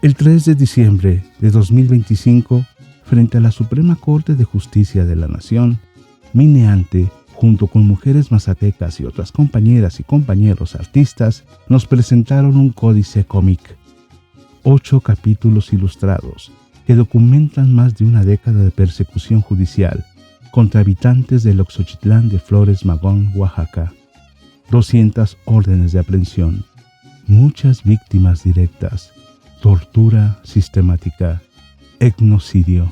El 3 de diciembre de 2025, frente a la Suprema Corte de Justicia de la Nación, Mineante, junto con mujeres mazatecas y otras compañeras y compañeros artistas, nos presentaron un códice cómic. 8 capítulos ilustrados que documentan más de una década de persecución judicial contra habitantes del Oxochitlán de Flores Magón, Oaxaca. 200 órdenes de aprehensión, muchas víctimas directas, tortura sistemática, etnocidio.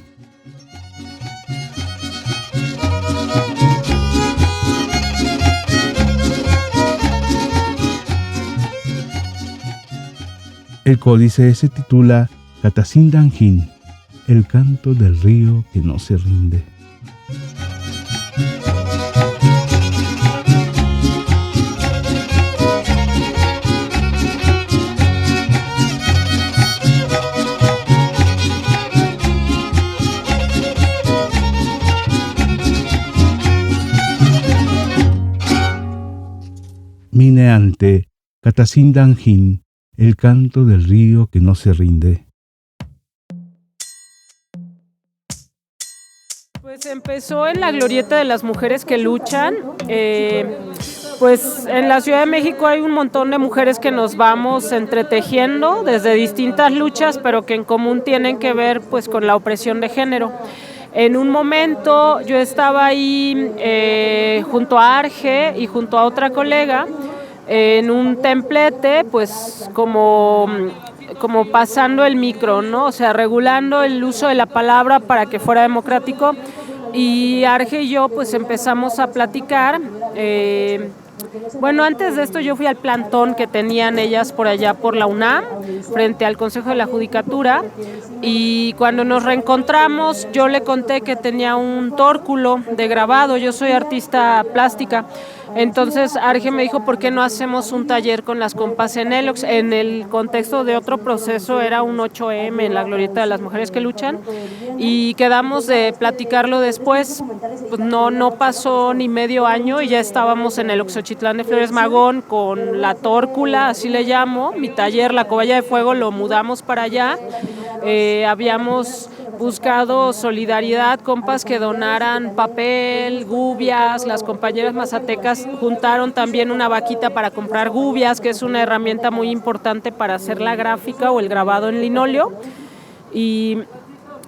El códice se titula Catacindanjin, el canto del río que no se rinde. Mineante, Catacindanjin, el canto del río que no se rinde. Pues empezó en la glorieta de las mujeres que luchan. Pues en la Ciudad de México hay un montón de mujeres que nos vamos entretejiendo desde distintas luchas, pero que en común tienen que ver pues con la opresión de género. En un momento yo estaba ahí junto a Arge y junto a otra colega en un templete, pues como pasando el micro, ¿no? O sea, regulando el uso de la palabra para que fuera democrático. Y Arge y yo pues empezamos a platicar. Bueno, antes de esto yo fui al plantón que tenían ellas por allá por la UNAM, frente al Consejo de la Judicatura, y cuando nos reencontramos yo le conté que tenía un tórculo de grabado, yo soy artista plástica. Entonces Arge me dijo, ¿por qué no hacemos un taller con las compas en Elox? En el contexto de otro proceso era un 8M en la glorieta de las mujeres que luchan, y quedamos de platicarlo después. Pues no pasó ni medio año y ya estábamos en el Oxochitlán de Flores Magón con la tórcula, así le llamo, mi taller, la Cobaya de Fuego, lo mudamos para allá. Habíamos buscado solidaridad, compas que donaran papel, gubias. Las compañeras mazatecas juntaron también una vaquita para comprar gubias, que es una herramienta muy importante para hacer la gráfica o el grabado en linóleo. Y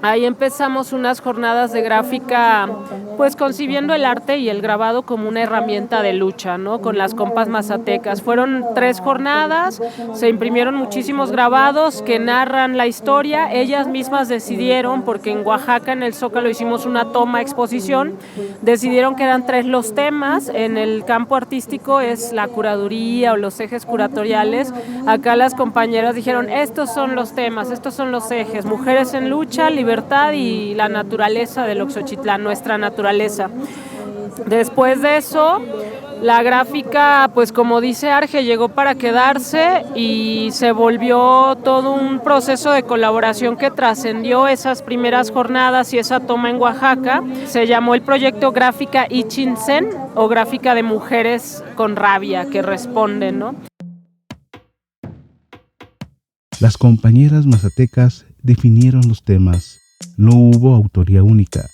ahí empezamos unas jornadas de gráfica, pues concibiendo el arte y el grabado como una herramienta de lucha, ¿no? Con las compas mazatecas. Fueron 3 jornadas, se imprimieron muchísimos grabados que narran la historia. Ellas mismas decidieron, porque en Oaxaca, en el Zócalo, hicimos una toma exposición, decidieron que eran 3 los temas. En el campo artístico es la curaduría o los ejes curatoriales. Acá las compañeras dijeron, estos son los temas, estos son los ejes: mujeres en lucha, libertad y la naturaleza del Oxochitlán, nuestra naturaleza. Después de eso, la gráfica, pues como dice Arge, llegó para quedarse y se volvió todo un proceso de colaboración que trascendió esas primeras jornadas y esa toma en Oaxaca. Se llamó el proyecto Gráfica Ichinsen, o Gráfica de Mujeres con Rabia, que responden, ¿no? Las compañeras mazatecas definieron los temas. No hubo autoría única.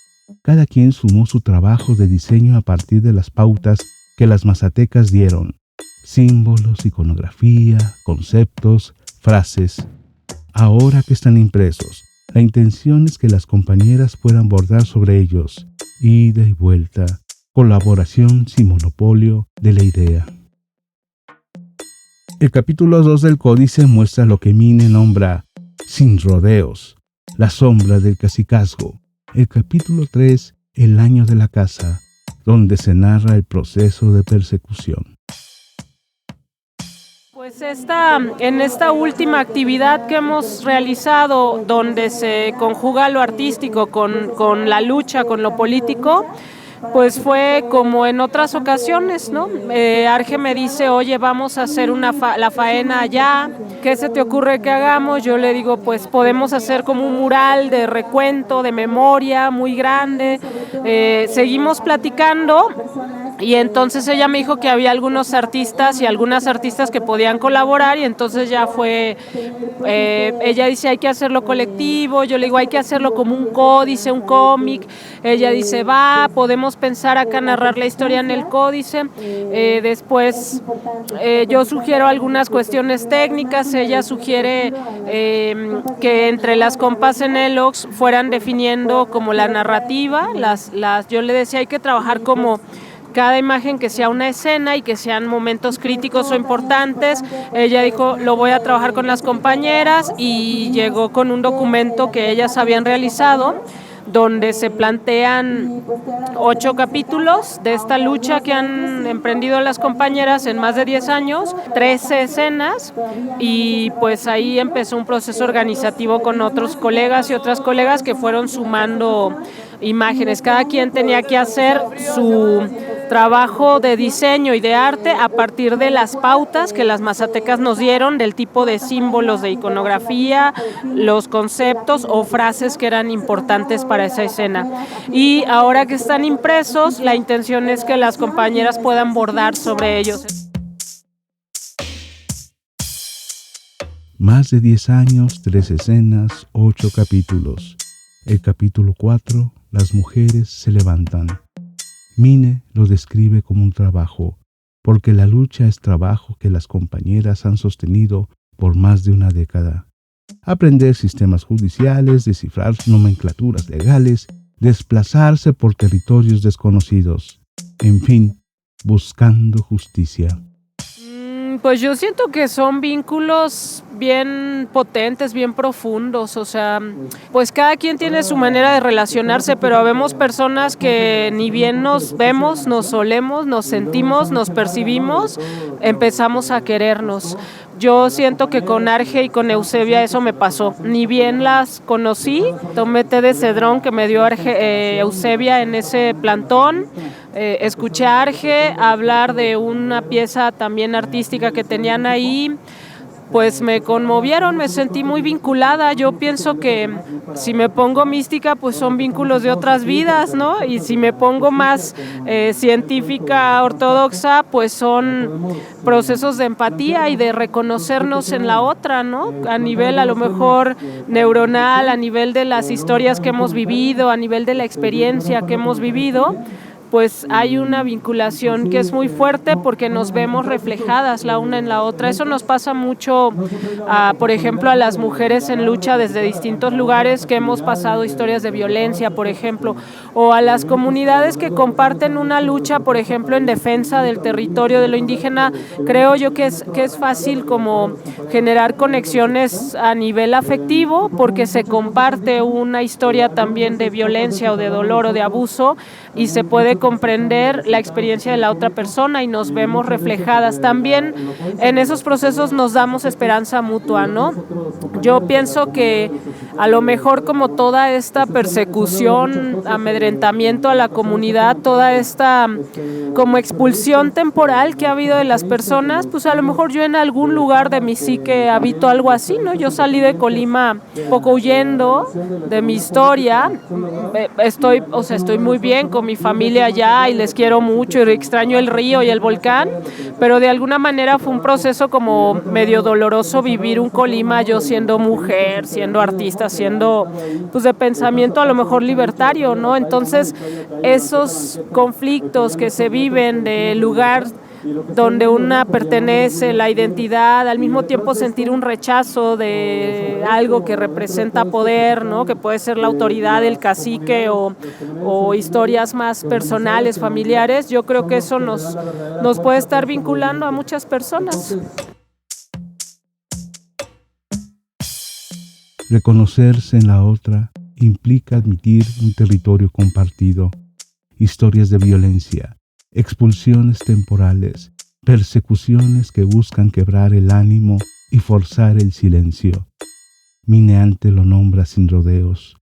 Cada quien sumó su trabajo de diseño a partir de las pautas que las mazatecas dieron: símbolos, iconografía, conceptos, frases. Ahora que están impresos, la intención es que las compañeras puedan bordar sobre ellos, ida y vuelta, colaboración sin monopolio de la idea. El capítulo 2 del códice muestra lo que Mine nombra Sin rodeos, la sombra del cacicazgo. El capítulo 3, El año de la casa, donde se narra el proceso de persecución. Pues en esta última actividad que hemos realizado, donde se conjuga lo artístico con la lucha, con lo político, pues fue como en otras ocasiones, ¿no? Arge me dice, oye, vamos a hacer la faena allá, ¿qué se te ocurre que hagamos? Yo le digo, pues podemos hacer como un mural de recuento, de memoria muy grande. Seguimos platicando Y entonces ella me dijo que había algunos artistas y algunas artistas que podían colaborar, y entonces ya fue, ella dice hay que hacerlo colectivo, yo le digo hay que hacerlo como un códice, un cómic, ella dice podemos pensar acá narrar la historia en el códice, después yo sugiero algunas cuestiones técnicas, ella sugiere que entre las compas en Elox fueran definiendo como la narrativa, yo le decía hay que trabajar como cada imagen que sea una escena y que sean momentos críticos o importantes. Ella dijo, lo voy a trabajar con las compañeras, y llegó con un documento que ellas habían realizado, donde se plantean 8 capítulos de esta lucha que han emprendido las compañeras en más de 10 años, 13 escenas, y pues ahí empezó un proceso organizativo con otros colegas y otras colegas que fueron sumando imágenes. Cada quien tenía que hacer su trabajo de diseño y de arte a partir de las pautas que las mazatecas nos dieron del tipo de símbolos de iconografía, los conceptos o frases que eran importantes para esa escena. Y ahora que están impresos, la intención es que las compañeras puedan bordar sobre ellos. Más de 10 años, 3 escenas, 8 capítulos. El capítulo 4, las mujeres se levantan. Mine lo describe como un trabajo, porque la lucha es trabajo que las compañeras han sostenido por más de una década. Aprender sistemas judiciales, descifrar nomenclaturas legales, desplazarse por territorios desconocidos. En fin, buscando justicia. Pues yo siento que son vínculos bien potentes, bien profundos, o sea, pues cada quien tiene su manera de relacionarse, pero habemos personas que ni bien nos vemos, nos olemos, nos sentimos, nos percibimos, empezamos a querernos. Yo siento que con Arge y con Eusebia eso me pasó. Ni bien las conocí, tomé té de cedrón que me dio Eusebia en ese plantón. Escuché a Arge hablar de una pieza también artística que tenían ahí, pues me conmovieron, me sentí muy vinculada. Yo pienso que si me pongo mística, pues son vínculos de otras vidas, ¿no? Y si me pongo más científica, ortodoxa, pues son procesos de empatía y de reconocernos en la otra, ¿no? A nivel a lo mejor neuronal, a nivel de las historias que hemos vivido, a nivel de la experiencia que hemos vivido, pues hay una vinculación que es muy fuerte porque nos vemos reflejadas la una en la otra. Eso nos pasa mucho, por ejemplo, a las mujeres en lucha desde distintos lugares que hemos pasado historias de violencia, por ejemplo, o a las comunidades que comparten una lucha, por ejemplo, en defensa del territorio de lo indígena. Creo yo que es fácil como generar conexiones a nivel afectivo porque se comparte una historia también de violencia o de dolor o de abuso y se puede comprender la experiencia de la otra persona y nos vemos reflejadas. También en esos procesos nos damos esperanza mutua, ¿no? Yo pienso que a lo mejor como toda esta persecución, amedrentamiento a la comunidad, toda esta como expulsión temporal que ha habido de las personas, pues a lo mejor yo en algún lugar de mi psique habito algo así, ¿no? Yo salí de Colima un poco huyendo de mi historia, estoy muy bien con mi familia allá y les quiero mucho y extraño el río y el volcán, pero de alguna manera fue un proceso como medio doloroso vivir un Colima yo siendo mujer, siendo artista, siendo pues de pensamiento a lo mejor libertario, ¿no? Entonces esos conflictos que se viven del lugar donde una pertenece, la identidad, al mismo tiempo sentir un rechazo de algo que representa poder, ¿no? Que puede ser la autoridad del cacique o historias más personales, familiares. Yo creo que eso nos puede estar vinculando a muchas personas. Reconocerse en la otra implica admitir un territorio compartido, historias de violencia, expulsiones temporales, persecuciones que buscan quebrar el ánimo y forzar el silencio. Mineante lo nombra sin rodeos.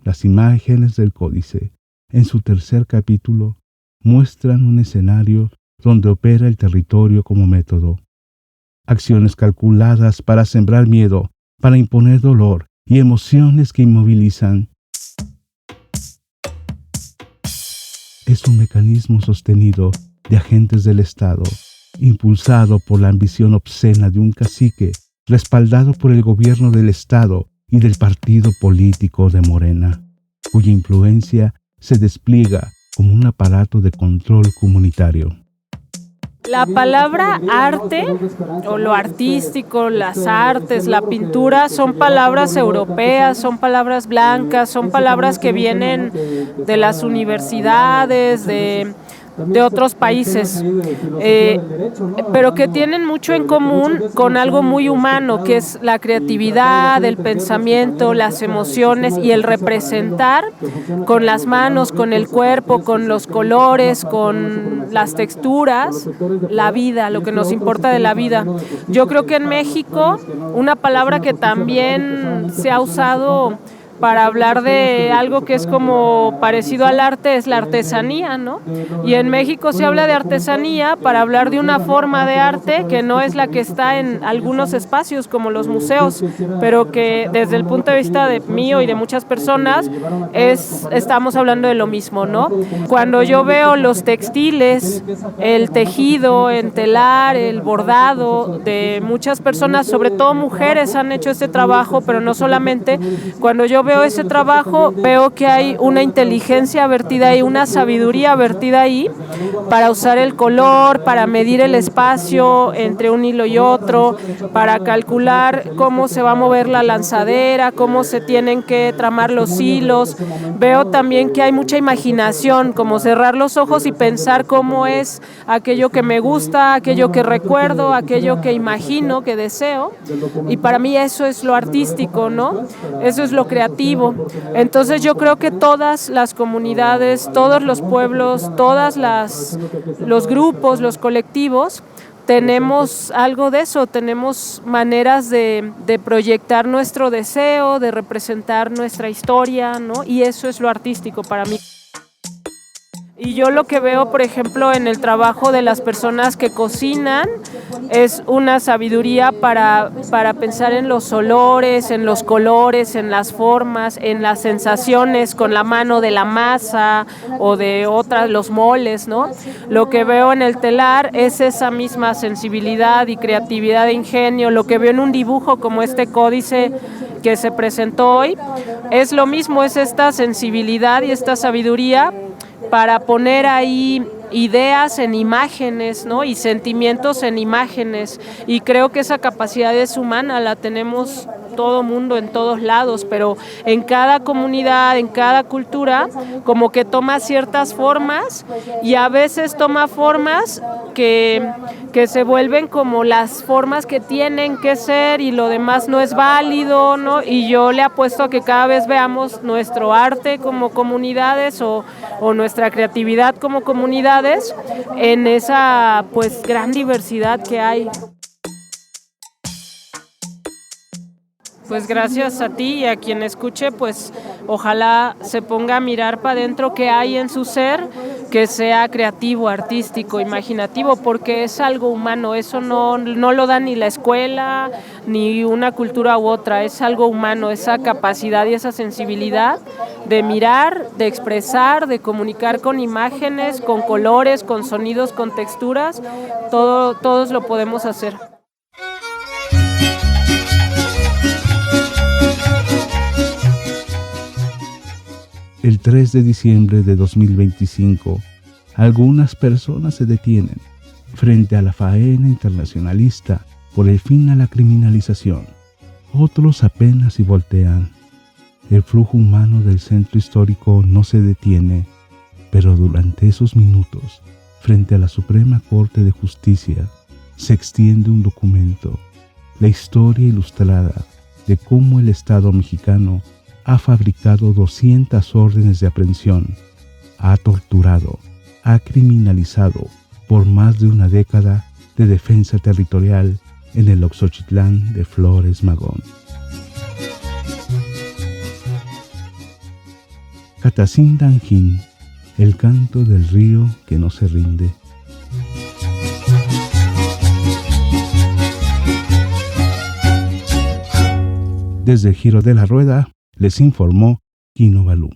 Las imágenes del códice, en su tercer capítulo, muestran un escenario donde opera el territorio como método. Acciones calculadas para sembrar miedo, para imponer dolor y emociones que inmovilizan. es un mecanismo sostenido de agentes del Estado, impulsado por la ambición obscena de un cacique, respaldado por el gobierno del Estado y del partido político de Morena, cuya influencia se despliega como un aparato de control comunitario. La palabra arte o lo artístico, las artes, la pintura son palabras europeas, son palabras blancas, son palabras que vienen de las universidades, de otros países, pero que tienen mucho en común con algo muy humano, que es la creatividad, el pensamiento, las emociones y el representar con las manos, con el cuerpo, con los colores, con las texturas, la vida, lo que nos importa de la vida. Yo creo que en México una palabra que también se ha usado para hablar de algo que es como parecido al arte es la artesanía, ¿no? Y en México se habla de artesanía para hablar de una forma de arte que no es la que está en algunos espacios como los museos, pero que desde el punto de vista de mío y de muchas personas estamos hablando de lo mismo, ¿no? Cuando yo veo los textiles, el tejido en telar, el bordado de muchas personas, sobre todo mujeres han hecho este trabajo, pero no solamente, cuando yo veo ese trabajo, veo que hay una inteligencia vertida ahí, una sabiduría vertida ahí para usar el color, para medir el espacio entre un hilo y otro, para calcular cómo se va a mover la lanzadera, cómo se tienen que tramar los hilos. Veo también que hay mucha imaginación, como cerrar los ojos y pensar cómo es aquello que me gusta, aquello que recuerdo, aquello que imagino, que deseo. Y para mí eso es lo artístico, ¿no? Eso es lo creativo. Entonces yo creo que todas las comunidades, todos los pueblos, los grupos, los colectivos, tenemos algo de eso, tenemos maneras de proyectar nuestro deseo, de representar nuestra historia, ¿no? Y eso es lo artístico para mí. Y yo lo que veo, por ejemplo, en el trabajo de las personas que cocinan es una sabiduría para pensar en los olores, en los colores, en las formas, en las sensaciones con la mano de la masa o de otras, los moles, ¿no? Lo que veo en el telar es esa misma sensibilidad y creatividad de ingenio. Lo que veo en un dibujo como este códice que se presentó hoy es lo mismo, es esta sensibilidad y esta sabiduría para poner ahí ideas en imágenes, ¿no? Y sentimientos en imágenes, y creo que esa capacidad es humana, la tenemos todo mundo en todos lados, pero en cada comunidad, en cada cultura, como que toma ciertas formas y a veces toma formas que se vuelven como las formas que tienen que ser y lo demás no es válido, ¿no? Y yo le apuesto a que cada vez veamos nuestro arte como comunidades o nuestra creatividad como comunidades en esa pues gran diversidad que hay. Pues gracias a ti y a quien escuche, pues ojalá se ponga a mirar para adentro qué hay en su ser, que sea creativo, artístico, imaginativo, porque es algo humano, eso no lo da ni la escuela, ni una cultura u otra, es algo humano, esa capacidad y esa sensibilidad de mirar, de expresar, de comunicar con imágenes, con colores, con sonidos, con texturas, todos lo podemos hacer. El 3 de diciembre de 2025, algunas personas se detienen frente a la faena internacionalista por el fin a la criminalización. Otros apenas si voltean. El flujo humano del centro histórico no se detiene, pero durante esos minutos, frente a la Suprema Corte de Justicia, se extiende un documento, la historia ilustrada de cómo el Estado mexicano ha fabricado 200 órdenes de aprehensión, ha torturado, ha criminalizado por más de una década de defensa territorial en el Oxochitlán de Flores Magón. Catacindanjin, el canto del río que no se rinde. Desde el Giro de la Rueda, les informó Kino Balú.